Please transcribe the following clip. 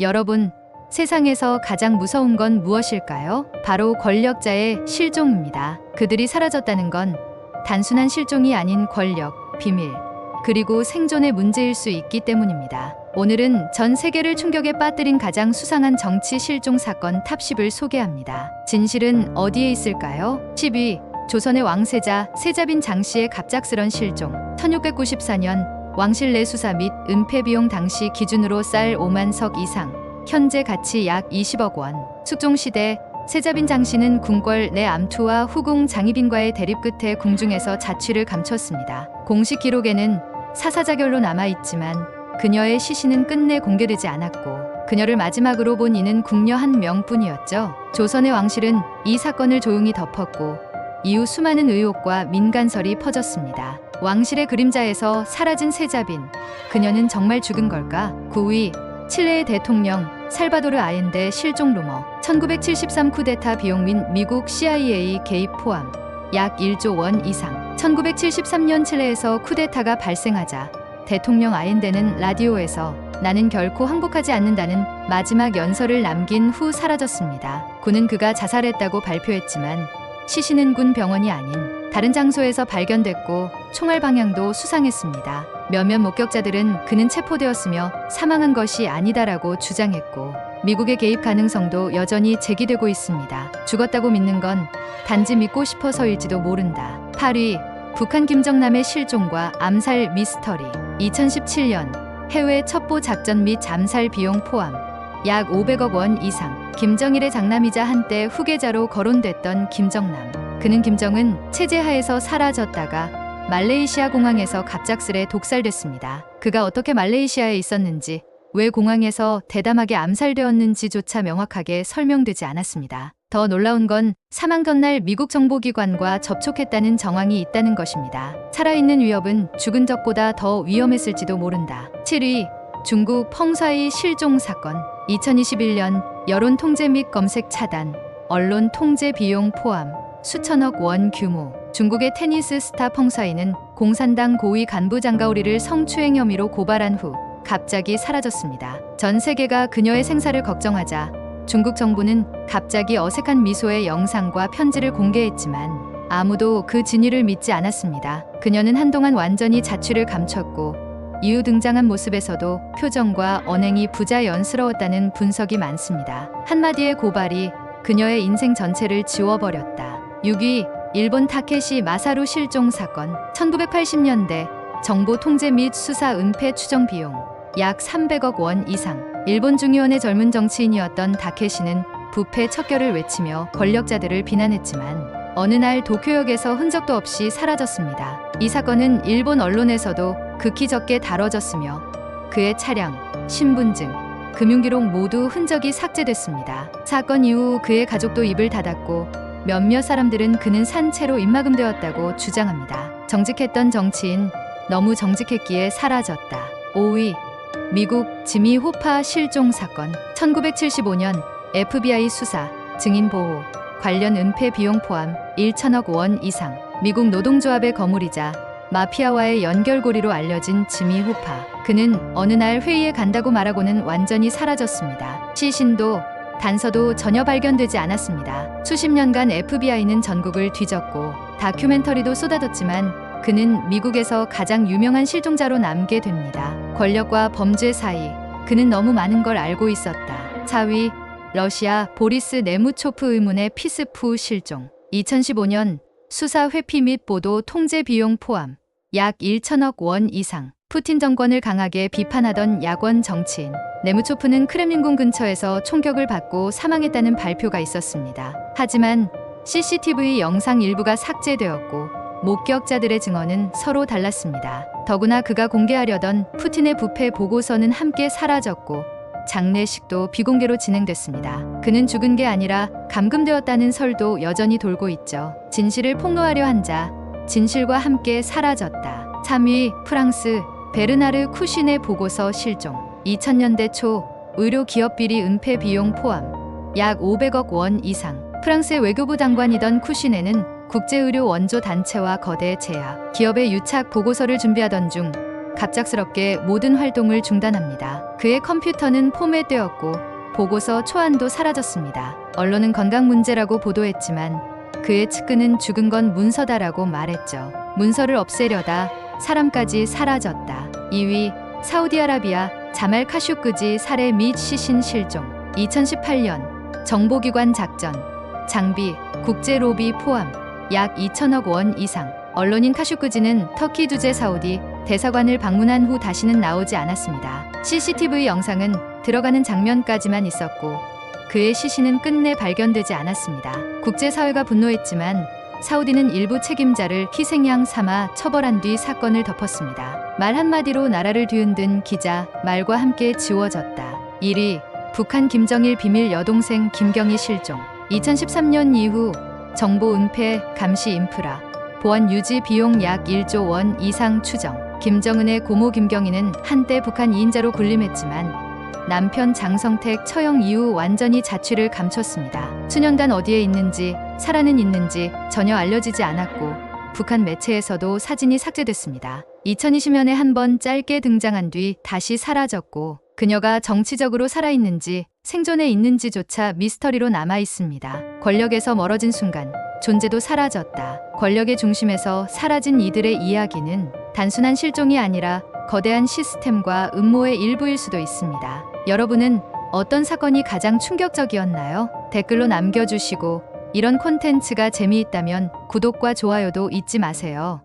여러분, 세상에서 가장 무서운 건 무엇일까요? 바로 권력자의 실종입니다. 그들이 사라졌다는 건 단순한 실종이 아닌 권력, 비밀, 그리고 생존의 문제일 수 있기 때문입니다. 오늘은 전 세계를 충격에 빠뜨린 가장 수상한 정치 실종 사건 탑10을 소개합니다. 진실은 어디에 있을까요? 10위, 조선의 왕세자 세자빈 장씨의 갑작스런 실종. 1694년 왕실 내 수사 및 은폐 비용 당시 기준으로 쌀 5만 석 이상, 현재 가치 약 20억 원. 숙종시대 세자빈 장씨는 궁궐 내 암투와 후궁 장희빈과의 대립 끝에 궁중에서 자취를 감췄습니다. 공식 기록에는 사사자결로 남아있지만 그녀의 시신은 끝내 공개되지 않았고 그녀를 마지막으로 본 이는 궁녀 한 명뿐이었죠. 조선의 왕실은 이 사건을 조용히 덮었고 이후 수많은 의혹과 민간설이 퍼졌습니다. 왕실의 그림자에서 사라진 세자빈, 그녀는 정말 죽은 걸까? 9위, 칠레의 대통령 살바도르 아엔데 실종 루머. 1973 쿠데타 비용 및 미국 CIA 개입 포함 약 1조 원 이상. 1973년 칠레에서 쿠데타가 발생하자 대통령 아엔데는 라디오에서 나는 결코 항복하지 않는다는 마지막 연설을 남긴 후 사라졌습니다. 군은 그가 자살했다고 발표했지만 시신은 군 병원이 아닌 다른 장소에서 발견됐고 총알 방향도 수상했습니다. 몇몇 목격자들은 그는 체포되었으며 사망한 것이 아니다라고 주장했고 미국의 개입 가능성도 여전히 제기되고 있습니다. 죽었다고 믿는 건 단지 믿고 싶어서일지도 모른다. 8위, 북한 김정남의 실종과 암살 미스터리. 2017년 해외 첩보 작전 및 잠살 비용 포함 약 500억 원 이상. 김정일의 장남이자 한때 후계자로 거론됐던 김정남. 그는 김정은 체제하에서 사라졌다가 말레이시아 공항에서 갑작스레 독살됐습니다. 그가 어떻게 말레이시아에 있었는지, 왜 공항에서 대담하게 암살되었는지조차 명확하게 설명되지 않았습니다. 더 놀라운 건 사망 전날 미국 정보기관과 접촉했다는 정황이 있다는 것입니다. 살아있는 위협은 죽은 적보다 더 위험했을지도 모른다. 7위, 중국 펑사이 실종 사건. 2021년 여론 통제 및 검색 차단, 언론 통제 비용 포함 수천억 원 규모. 중국의 테니스 스타 펑사이는 공산당 고위 간부 장가오리를 성추행 혐의로 고발한 후 갑자기 사라졌습니다. 전 세계가 그녀의 생사를 걱정하자 중국 정부는 갑자기 어색한 미소의 영상과 편지를 공개했지만 아무도 그 진위를 믿지 않았습니다. 그녀는 한동안 완전히 자취를 감췄고 이후 등장한 모습에서도 표정과 언행이 부자연스러웠다는 분석이 많습니다. 한마디의 고발이 그녀의 인생 전체를 지워버렸다. 6위, 일본 타케시 마사루 실종 사건. 1980년대 정보 통제 및 수사 은폐 추정 비용 약 300억 원 이상. 일본 중의원의 젊은 정치인이었던 타케시는 부패 척결을 외치며 권력자들을 비난했지만 어느 날 도쿄역에서 흔적도 없이 사라졌습니다. 이 사건은 일본 언론에서도 극히 적게 다뤄졌으며 그의 차량, 신분증, 금융기록 모두 흔적이 삭제됐습니다. 사건 이후 그의 가족도 입을 닫았고 몇몇 사람들은 그는 산채로 입막음되었다고 주장합니다. 정직했던 정치인, 너무 정직했기에 사라졌다. 5위, 미국 지미 호파 실종 사건. 1975년 FBI 수사, 증인 보호, 관련 은폐 비용 포함 1천억 원 이상. 미국 노동조합의 거물이자 마피아와의 연결고리로 알려진 지미 호파. 그는 어느 날 회의에 간다고 말하고는 완전히 사라졌습니다. 시신도 단서도 전혀 발견되지 않았습니다. 수십 년간 FBI는 전국을 뒤졌고 다큐멘터리도 쏟아졌지만 그는 미국에서 가장 유명한 실종자로 남게 됩니다. 권력과 범죄 사이, 그는 너무 많은 걸 알고 있었다. 4위, 러시아 보리스 네무초프 의문의 피스푸 실종. 2015년 수사 회피 및 보도 통제 비용 포함 약 1천억 원 이상. 푸틴 정권을 강하게 비판하던 야권 정치인 네무초프는 크렘린궁 근처에서 총격을 받고 사망했다는 발표가 있었습니다. 하지만 CCTV 영상 일부가 삭제되었고 목격자들의 증언은 서로 달랐습니다. 더구나 그가 공개하려던 푸틴의 부패 보고서는 함께 사라졌고 장례식도 비공개로 진행됐습니다. 그는 죽은 게 아니라 감금되었다는 설도 여전히 돌고 있죠. 진실을 폭로하려 한 자, 진실과 함께 사라졌다. 3위, 프랑스 베르나르 쿠신의 보고서 실종. 2000년대 초 의료 기업 비리 은폐 비용 포함 약 500억 원 이상. 프랑스의 외교부 장관이던 쿠신에는 국제의료 원조 단체와 거대 제약 기업의 유착 보고서를 준비하던 중 갑작스럽게 모든 활동을 중단합니다. 그의 컴퓨터는 포맷되었고 보고서 초안도 사라졌습니다. 언론은 건강 문제라고 보도했지만 그의 측근은 죽은 건 문서다라고 말했죠. 문서를 없애려다 사람까지 사라졌다. 2위 사우디아라비아 자말 카쇼크지 살해 및 시신 실종. 2018년 정보기관 작전 장비 국제 로비 포함 약 2천억 원 이상. 언론인 카쇼크지는 터키 주재 사우디 대사관을 방문한 후 다시는 나오지 않았습니다. CCTV 영상은 들어가는 장면까지만 있었고 그의 시신은 끝내 발견되지 않았습니다. 국제사회가 분노했지만 사우디는 일부 책임자를 희생양 삼아 처벌한 뒤 사건을 덮었습니다. 말 한마디로 나라를 뒤흔든 기자 말과 함께 지워졌다. 1위 북한 김정일 비밀 여동생 김경희 실종. 2013년 이후 정보 은폐, 감시 인프라, 보안 유지 비용 약 1조 원 이상 추정. 김정은의 고모 김경희는 한때 북한 2인자로 군림했지만 남편 장성택 처형 이후 완전히 자취를 감췄습니다. 수년간 어디에 있는지, 살아는 있는지 전혀 알려지지 않았고 북한 매체에서도 사진이 삭제됐습니다. 2020년에 한 번 짧게 등장한 뒤 다시 사라졌고 그녀가 정치적으로 살아있는지 생존해 있는지조차 미스터리로 남아 있습니다. 권력에서 멀어진 순간 존재도 사라졌다. 권력의 중심에서 사라진 이들의 이야기는 단순한 실종이 아니라 거대한 시스템과 음모의 일부일 수도 있습니다. 여러분은 어떤 사건이 가장 충격적이었나요? 댓글로 남겨주시고 이런 콘텐츠가 재미있다면 구독과 좋아요도 잊지 마세요.